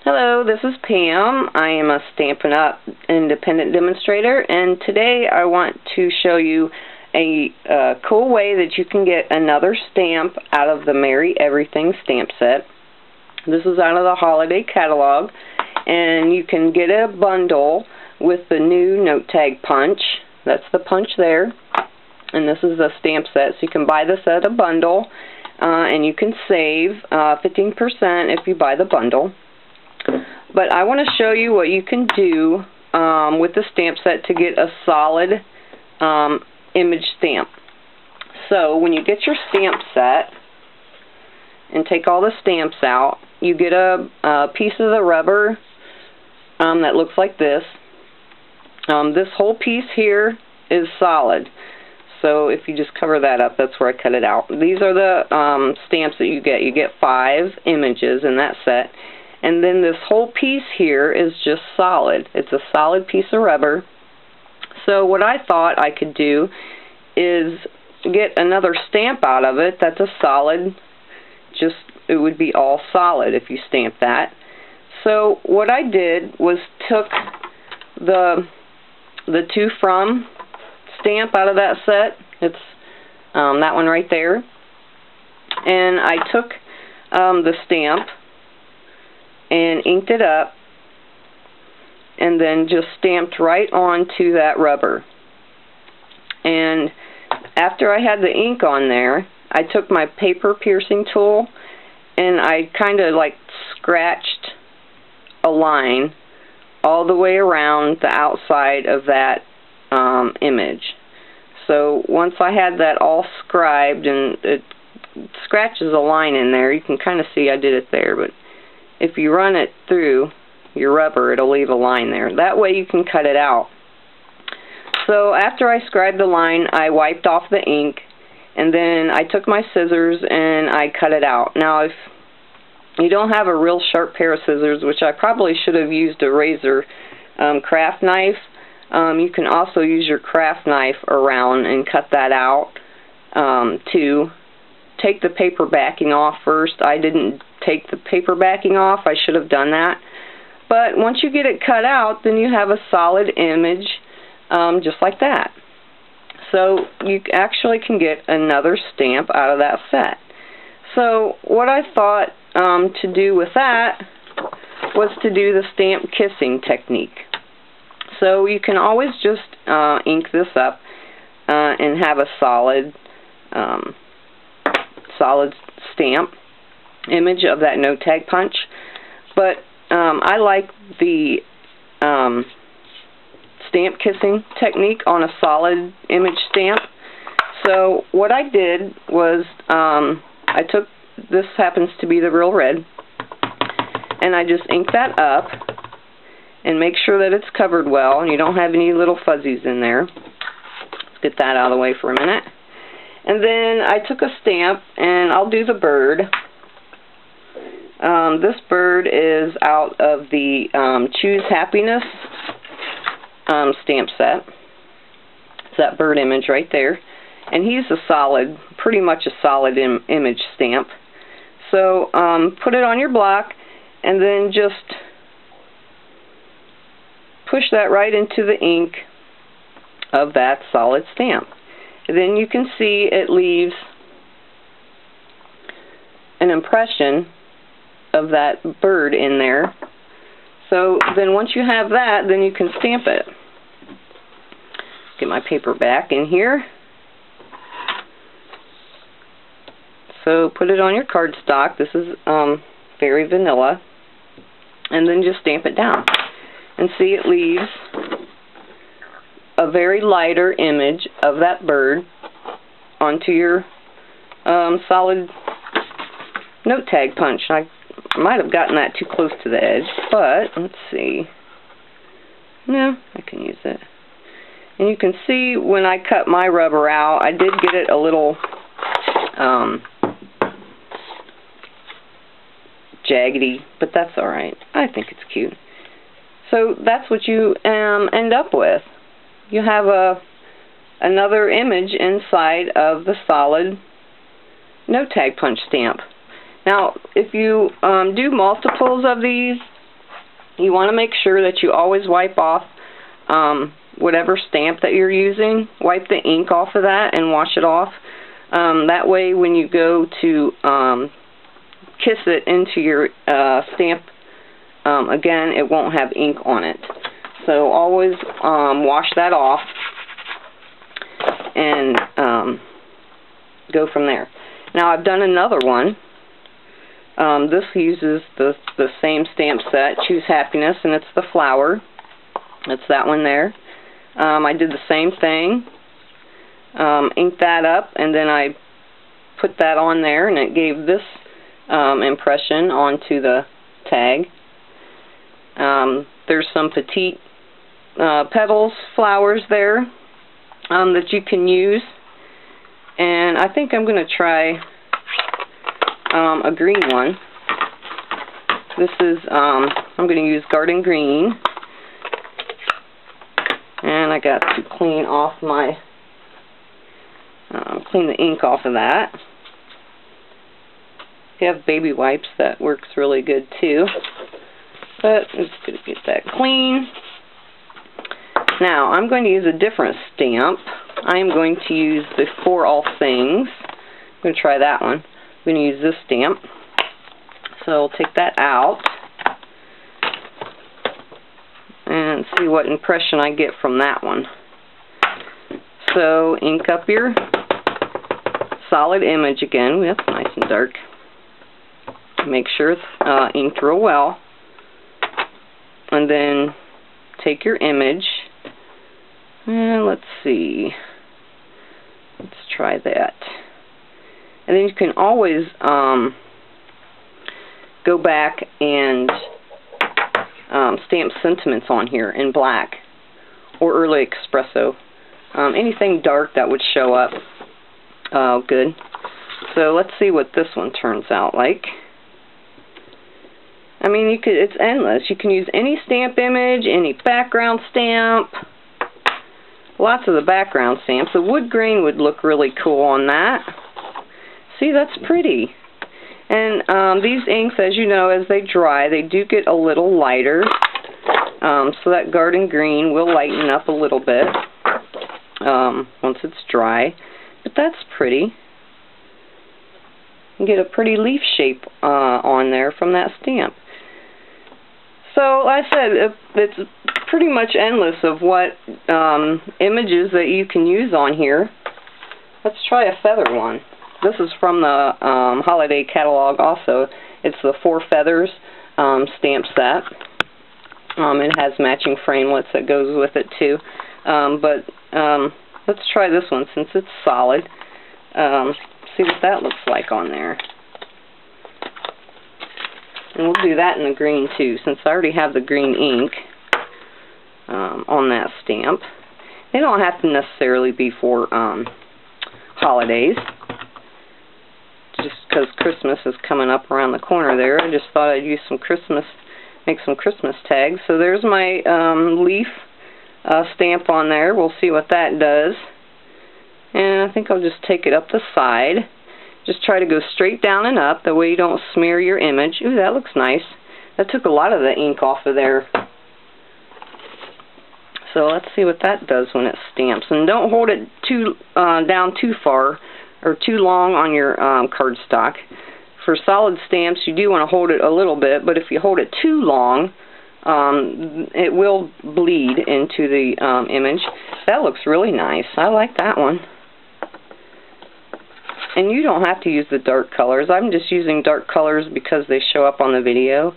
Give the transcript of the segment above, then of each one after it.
Hello, this is Pam. I am a Stampin' Up! Independent demonstrator, and today I want to show you a cool way that you can get another stamp out of the Merry Everything stamp set. This is out of the holiday catalog, and you can get a bundle with the new note tag punch. That's the punch there, and this is a stamp set, so you can buy this at a bundle, and you can save 15% if you buy the bundle. But I want to show you what you can do with the stamp set to get a solid image stamp. So when you get your stamp set and take all the stamps out, you get a piece of the rubber that looks like this. This whole piece here is solid. So if you just cover that up, that's where I cut it out. These are the stamps that you get. You get 5 images in that set. And then this whole piece here is just solid. It's a solid piece of rubber. So what I thought I could do is get another stamp out of it that's a solid, it would be all solid if you stamp that. So what I did was took the To From stamp out of that set. It's that one right there. And I took the stamp and inked it up, and then just stamped right onto that rubber. And after I had the ink on there, I took my paper piercing tool and I kind of like scratched a line all the way around the outside of that image. So once I had that all scribed, and it scratches a line in there, you can kind of see I did it there, but if you run it through your rubber, it'll leave a line there. That way you can cut it out. So after I scribed the line, I wiped off the ink, and then I took my scissors and I cut it out. Now if you don't have a real sharp pair of scissors, which I probably should have used a razor craft knife, you can also use your craft knife around and cut that out too. Take the paper backing off first. I didn't take the paper backing off. I should have done that. But once you get it cut out, then you have a solid image just like that. So you actually can get another stamp out of that set. So what I thought to do with that was to do the stamp kissing technique. So you can always just ink this up and have a solid stamp image of that note tag punch, but I like the stamp kissing technique on a solid image stamp. So what I did was I took, this happens to be the Real Red, and I just inked that up and make sure that it's covered well and you don't have any little fuzzies in there. Let's get that out of the way for a minute. And then I took a stamp, and I'll do the bird. This bird is out of the Choose Happiness stamp set. It's that bird image right there. And he's a solid, pretty much a solid image stamp. So put it on your block, and then just push that right into the ink of that solid stamp. Then you can see it leaves an impression of that bird in there. So then once you have that, then you can stamp it. Get my paper back in here. So put it on your cardstock. This is very vanilla. And then just stamp it down. And see, it leaves a very lighter image of that bird onto your solid note tag punch. I might have gotten that too close to the edge, but let's see. No, I can use it. And you can see when I cut my rubber out, I did get it a little jaggedy, but that's alright. I think it's cute. So that's what you end up with. You have another image inside of the solid note tag punch stamp. Now, if you do multiples of these, you want to make sure that you always wipe off whatever stamp that you're using. Wipe the ink off of that and wash it off. That way when you go to kiss it into your stamp again, it won't have ink on it. So always wash that off and go from there. Now I've done another one. This uses the same stamp set, Choose Happiness, and it's the flower. It's that one there. I did the same thing. Inked that up, and then I put that on there, and it gave this impression onto the tag. There's some petite petals, flowers there that you can use. And I think I'm going to try a green one. This is, I'm going to use Garden Green. And I got to clean off my, clean the ink off of that. If you have baby wipes, that works really good too. But I'm just going to get that clean. Now, I'm going to use a different stamp. I am going to use the For All Things. I'm going to try that one. I'm going to use this stamp. So I'll take that out and see what impression I get from that one. So ink up your solid image again. Ooh, that's nice and dark. Make sure it's inked real well. And then take your image. And let's see. Let's try that. And then you can always go back and stamp sentiments on here in black or early espresso. Anything dark that would show up good. So let's see what this one turns out like. I mean, you could, it's endless. You can use any stamp image, any background stamp. Lots of the background stamps. The wood grain would look really cool on that. See, that's pretty. And these inks, as you know, as they dry, they do get a little lighter. So that Garden Green will lighten up a little bit once it's dry. But that's pretty. You get a pretty leaf shape on there from that stamp. So, like I said, it's pretty much endless of what images that you can use on here. Let's try a feather one. This is from the holiday catalog also. It's the 4 Feathers stamp set. It has matching framelits that goes with it too. Let's try this one since it's solid. See what that looks like on there. And we'll do that in the green too, since I already have the green ink on that stamp. They don't have to necessarily be for holidays. Just because Christmas is coming up around the corner there, I just thought I'd use some Christmas, make some Christmas tags. So there's my leaf stamp on there. We'll see what that does. And I think I'll just take it up the side. Just try to go straight down and up, that way you don't smear your image. Ooh, that looks nice. That took a lot of the ink off of there. So let's see what that does when it stamps. And don't hold it too down too far or too long on your cardstock. For solid stamps, you do want to hold it a little bit, but if you hold it too long, it will bleed into the image. That looks really nice. I like that one. And you don't have to use the dark colors. I'm just using dark colors because they show up on the video.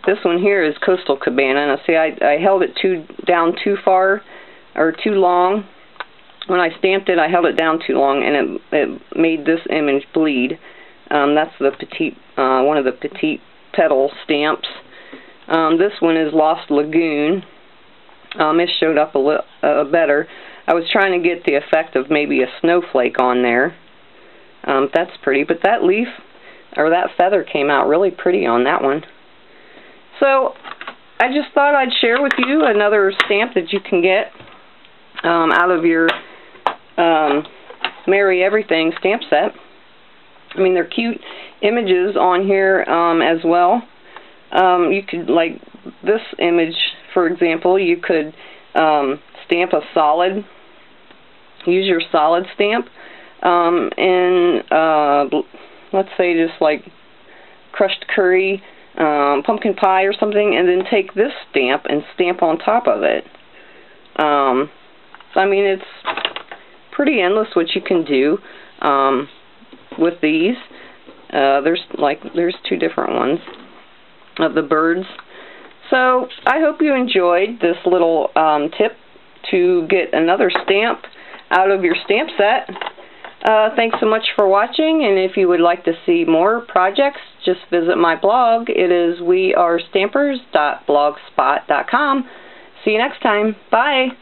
This one here is Coastal Cabana. Now see, I held it down too far or too long. When I stamped it, I held it down too long, and it made this image bleed. That's the petite, one of the petite petal stamps. This one is Lost Lagoon. It showed up a little better. I was trying to get the effect of maybe a snowflake on there. That's pretty, but that leaf, or that feather came out really pretty on that one. So, I just thought I'd share with you another stamp that you can get out of your Merry Everything stamp set. I mean, they're cute images on here as well. You could, like this image, for example, you could stamp a solid, use your solid stamp, and let's say just like crushed curry, pumpkin pie or something, and then take this stamp and stamp on top of it. I mean, it's pretty endless what you can do with these. There's two different ones of the birds. So I hope you enjoyed this little tip to get another stamp out of your stamp set. Thanks so much for watching, and if you would like to see more projects, just visit my blog. It is wearestampers.blogspot.com. See you next time. Bye.